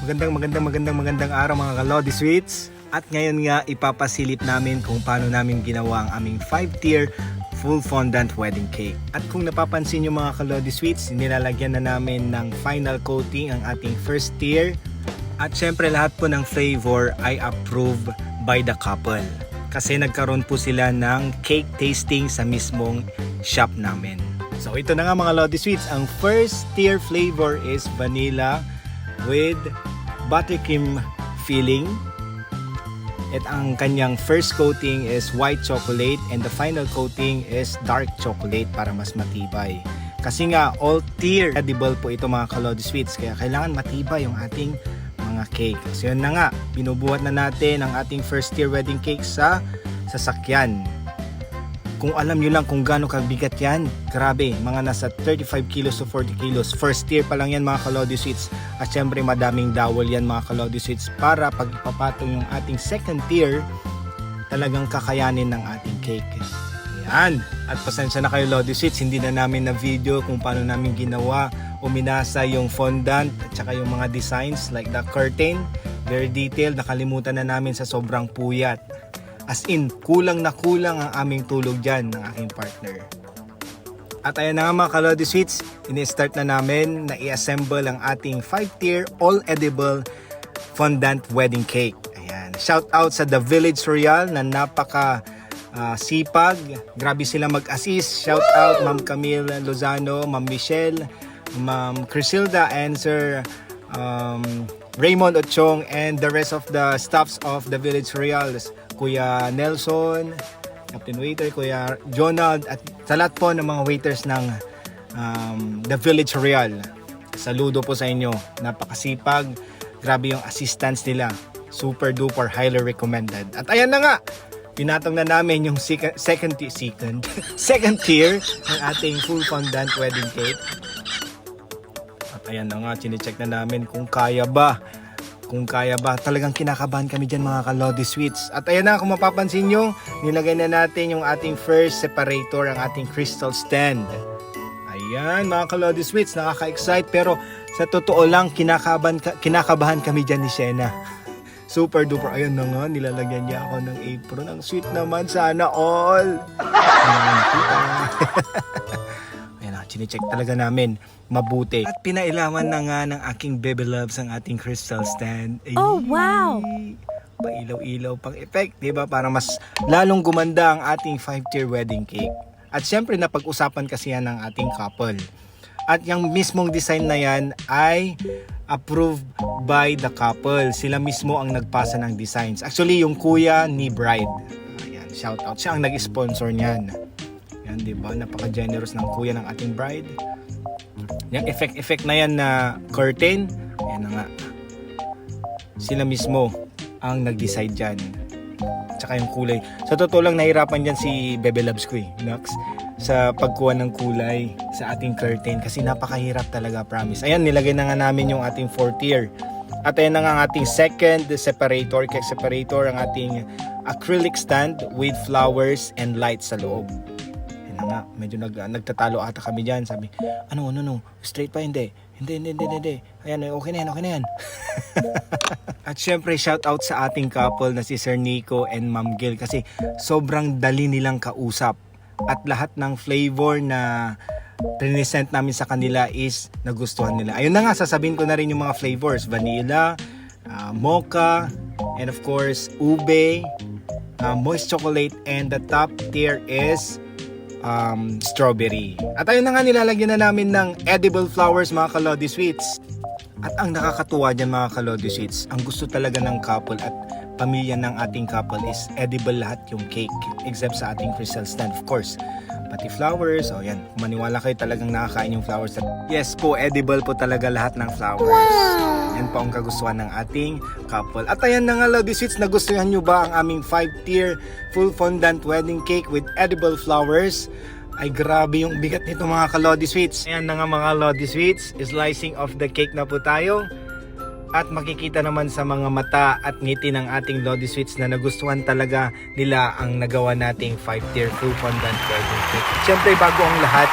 Magandang araw mga Kalodi Sweets. At ngayon nga ipapasilip namin kung paano namin ginawa ang aming 5-tier full fondant wedding cake. At kung napapansin nyo mga Kalodi Sweets, nilalagyan na namin ng final coating ang ating first tier. At syempre lahat po ng flavor ay approved by the couple. Kasi nagkaroon po sila ng cake tasting sa mismong shop namin. So ito na nga mga Lodi Sweets, ang first tier flavor is vanilla with buttercream filling. At ang kanyang first coating is white chocolate and the final coating is dark chocolate para mas matibay. Kasi nga all tier edible po ito mga Kalodi Sweets, kaya kailangan matibay yung ating mga cake. So yun na nga, binubuhat na natin ang ating first tier wedding cake sa sasakyan. Kung alam nyo lang kung gaano kabigat yan, grabe, mga nasa 35 kilos to 40 kilos. First tier pa lang yan mga Kalodi Sweets. At syempre madaming dawol yan mga Kalodi Sweets para pag ipapatong yung ating second tier, talagang kakayanin ng ating cake. Yan. At pasensya na kayo Lodi Sweets, hindi na namin na video kung paano namin ginawa o minasa yung fondant at saka yung mga designs like the curtain. Very detailed, nakalimutan na namin sa sobrang puyat. As in, kulang na kulang ang aming tulog dyan ng aking partner. At ayan na nga mga Kalodi Sweets, ini-start na namin na i-assemble ang ating 5-tier all-edible fondant wedding cake. Ayan. Shout out sa The Village Royal na napaka sipag. Grabe sila mag-assist. Shout out Ma'am Camille Lozano, Ma'am Michelle, Ma'am Crisilda, and Sir Raymond Ochong, and the rest of the staffs of The Village Royals. Kuya Nelson, Captain Waiter, Kuya Jonald, at sa lahat po ng mga waiters ng The Village Royal. Saludo po sa inyo. Napakasipag. Grabe yung assistance nila. Super duper highly recommended. At ayan na nga, pinatong na namin yung second tier ng ating full fondant wedding cake. At ayan na nga, chinecheck na namin kung kaya ba. Talagang kinakabahan kami dyan mga Kalodi Sweets. At ayan na, kung mapapansin nyo, nilagay na natin yung ating first separator, ang ating crystal stand. Ayan mga Kalodi Sweets, nakaka-excite, pero sa totoo lang, kinakabahan kami dyan ni Shena. Super duper, ayun na nga, nilalagyan niya ako ng apron. Ang sweet naman, sana all. Ayan na, chinecheck talaga namin mabuti. At pinailaman na nga ng aking baby loves ang ating crystal stand. Ay, oh wow! Pailaw-ilaw pang effect, diba? Para mas lalong gumanda ang ating 5-tier wedding cake. At syempre napag-usapan kasi yan ng ating couple. At yung mismong design na yan ay approved by the couple. Sila mismo ang nagpasa ng designs. Actually, yung kuya ni bride. Ayan, shout out. Siya ang nag-sponsor niyan. Yan, diba? Napaka-generous ng kuya ng ating bride. Yung effect na yan na curtain, yan na nga. Sila mismo ang nag-decide dyan. Tsaka yung kulay. Sa totoo lang, nahirapan dyan si Bebe Loves ko Nax, sa pagkuha ng kulay sa ating curtain. Kasi napakahirap talaga, promise. Ayan, nilagay na nga namin yung ating 4th tier. At ayan na nga ang ating second separator, cake separator, ang ating acrylic stand with flowers and lights sa loob. Nga, medyo nagtatalo ata kami dyan. Sabi, ano, straight pa, hindi. Ayan, okay na yan. At syempre, shout out sa ating couple na si Sir Nico and Ma'am Gil, kasi sobrang dali nilang kausap. At lahat ng flavor na present namin sa kanila is nagustuhan nila. Ayun na nga, sasabihin ko na rin yung mga flavors. Vanilla, mocha, and of course, ube, moist chocolate, and the top tier is strawberry. At ayun na nga, nilalagyan na namin ng edible flowers mga Kalodi Sweets. At ang nakakatuwa dyan mga Kalodi Sweets, ang gusto talaga ng couple at pamilya ng ating couple is edible lahat yung cake, except sa ating crystal stand, of course. Pati flowers, o yan, maniwala kayo, talagang nakakain yung flowers. Yes po, edible po talaga lahat ng flowers. Wow! Yan po ang kagustuhan ng ating couple. At ayan na nga Lodi Sweets, nagustuhan nyo ba ang aming 5-tier full fondant wedding cake with edible flowers? Ay grabe yung bigat nito mga Kalodi Sweets. Ayan na nga mga Lodi Sweets, slicing of the cake na po tayo. At makikita naman sa mga mata at ngiti ng ating Lodi Sweets na nagustuhan talaga nila ang nagawa nating 5-tier full fondant wedding cake. Siyempre bago ang lahat,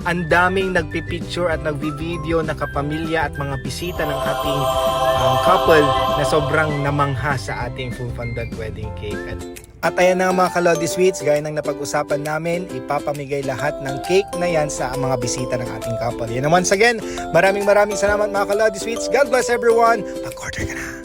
Ang daming nagpipicture at nagbi-video na kapamilya at mga bisita ng ating couple na sobrang namangha sa ating full fondant wedding cake. At ayan na mga Kalodi Sweets, gaya ng napag-usapan namin, ipapamigay lahat ng cake na yan sa mga bisita ng ating couple. Yan, once again, maraming salamat mga Kalodi Sweets. God bless everyone. Mag-order ka na.